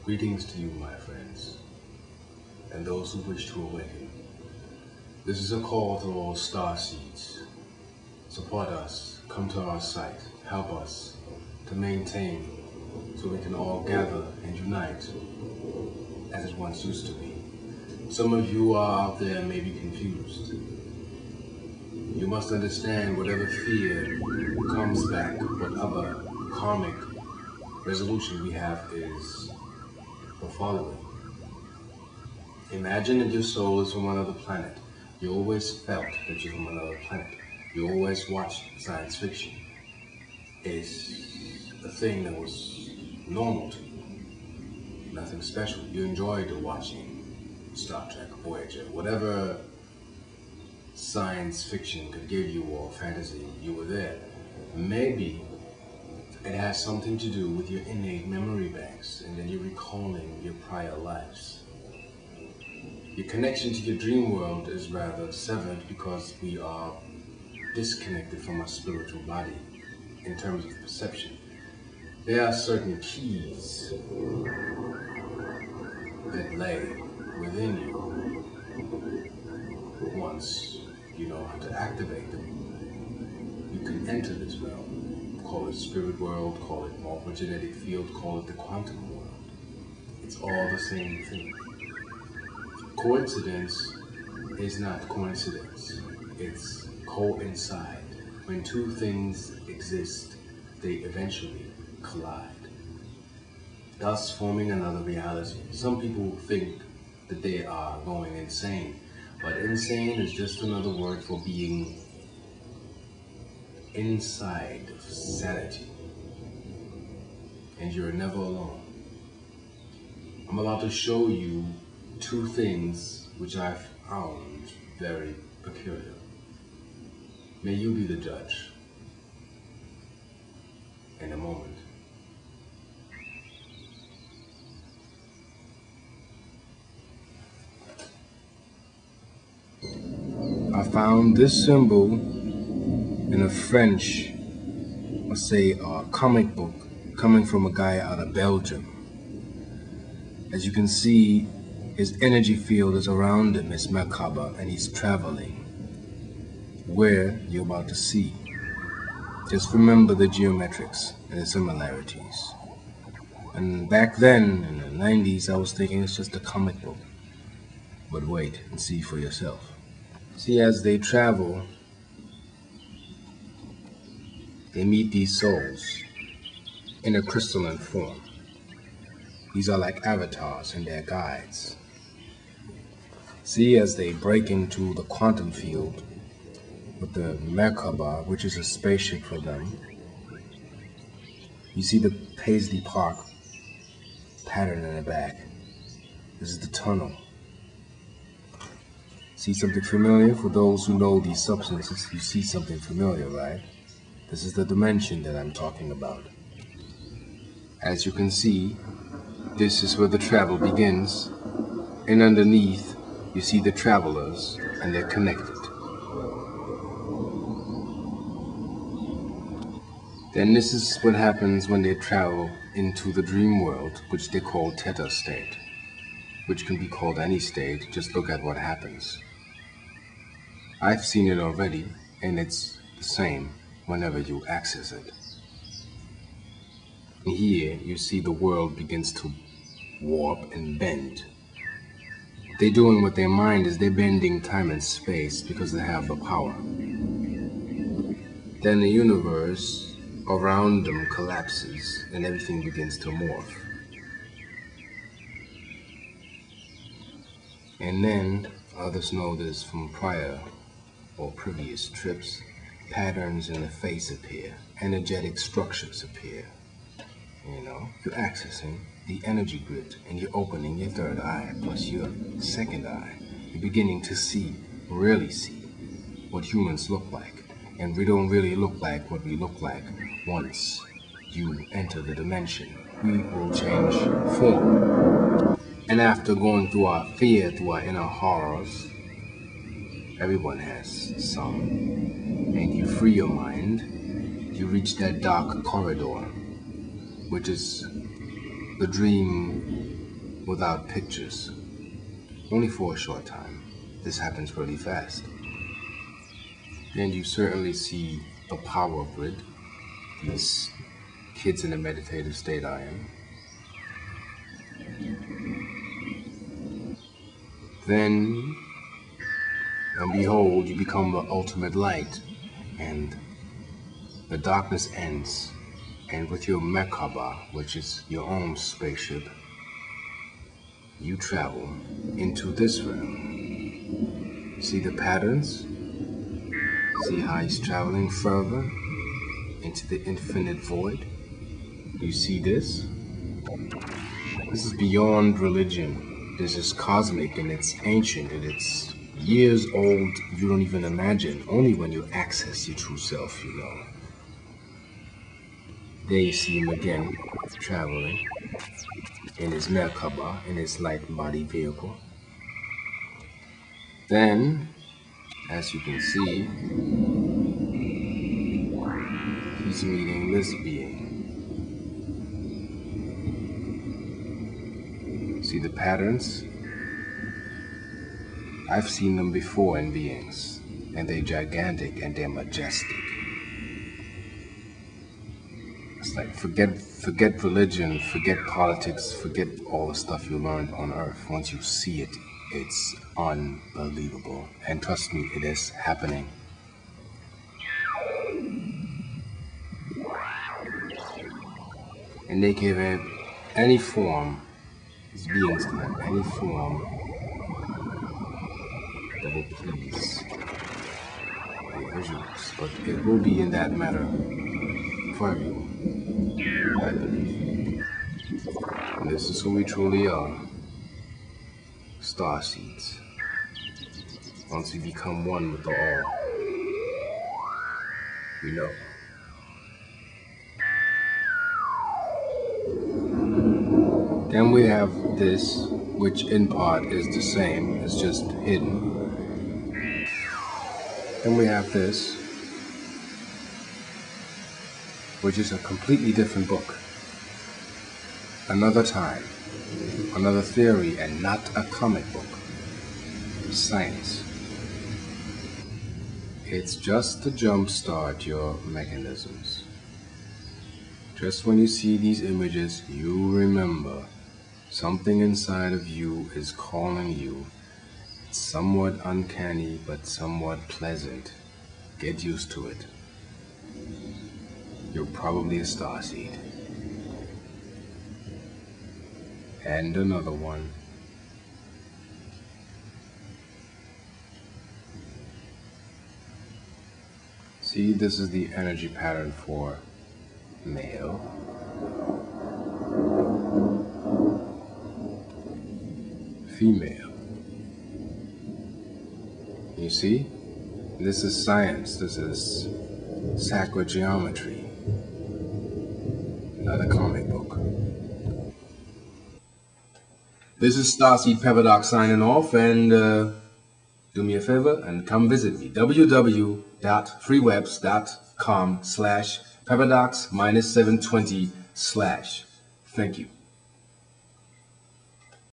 Greetings to you, my friends, and those who wish to awaken. This is a call to all Starseeds. Support us, come to our site, help us to maintain so we can all gather and unite as it once used to be. Some of you are out there may be confused. You must understand whatever fear comes back, whatever karmic resolution we have is the following. Imagine that your soul is from another planet. You always felt that you're from another planet. You always watched science fiction. It's a thing that was normal to you. Nothing special. You enjoyed watching Star Trek, Voyager, whatever science fiction could give you or fantasy, you were there. Maybe it has something to do with your innate memory banks, and then you're recalling your prior lives. Your connection to your dream world is rather severed because we are disconnected from our spiritual body in terms of perception. There are certain keys that lay within you. Once you know how to activate them, you can enter this realm. Call it spirit world, call it morphogenetic field, call it the quantum world. It's all the same thing. Coincidence is not coincidence. It's coincide. When two things exist, they eventually collide, thus forming another reality. Some people think that they are going insane, but insane is just another word for being inside of sanity, and you're never alone. I'm about to show you two things which I found very peculiar. May you be the judge in a moment. I found this symbol in a French, let's say, comic book coming from a guy out of Belgium. As you can see, his energy field is around him, it's macabre, and he's traveling where you're about to see. Just remember the geometrics and the similarities. And back then, in the 90s, I was thinking it's just a comic book. But wait and see for yourself. See, as they travel, they meet these souls in a crystalline form. These are like avatars and their guides. See, as they break into the quantum field with the Merkaba, which is a spaceship for them, you see the Paisley Park pattern in the back. This is the tunnel. See something familiar? For those who know these substances, you see something familiar, right? This is the dimension that I'm talking about. As you can see, this is where the travel begins, and underneath you see the travelers, and they're connected. Then this is what happens when they travel into the dream world, which they call theta state, which can be called any state. Just look at what happens. I've seen it already, and it's the same whenever you access it. And here you see the world begins to warp and bend. What they're doing with their mind is they're bending time and space because they have the power. Then the universe around them collapses and everything begins to morph. And then others know this from prior or previous trips, patterns in the face appear, energetic structures appear. You know, you're accessing the energy grid and you're opening your third eye plus your second eye. You're beginning to see, really see, what humans look like. And we don't really look like what we look like once you enter the dimension. We will change form. And after going through our fear, through our inner horrors, everyone has some. And you free your mind, you reach that dark corridor, which is the dream without pictures, only for a short time. This happens really fast. Then you certainly see a power grid. These kids in a meditative state I am. Then, and behold, you become the ultimate light, and the darkness ends. And with your Merkaba, which is your own spaceship, you travel into this realm. See the patterns? See how he's traveling further into the infinite void? You see this? This is beyond religion. This is cosmic, and it's ancient, and it's years old. You don't even imagine. Only when you access your true self, you know. There you see him again, traveling in his Merkaba, in his light body vehicle. Then, as you can see, he's meeting this being. See the patterns? I've seen them before in beings, and they're gigantic and they're majestic. It's like, forget religion, forget politics, forget all the stuff you learned on Earth. Once you see it, it's unbelievable. And trust me, it is happening. And they can have any form, these beings can have any form that will please your visuals. But it will be in that matter for everyone. I believe. And this is who we truly are. Starseeds. Once we become one with the all, we know. Then we have this, which in part is the same, it's just hidden. Then we have this, which is a completely different book. Another time, another theory, and not a comic book. Science. It's just to jumpstart your mechanisms. Just when you see these images, you remember something inside of you is calling you. It's somewhat uncanny, but somewhat pleasant. Get used to it. You're probably a starseed. And another one. See, this is the energy pattern for male. Female. You see? This is science. This is sacred geometry. Not a comic book. This is Starseed Paradox signing off, and do me a favor and come visit me. www.freewebs.com/paradox-720/. Thank you.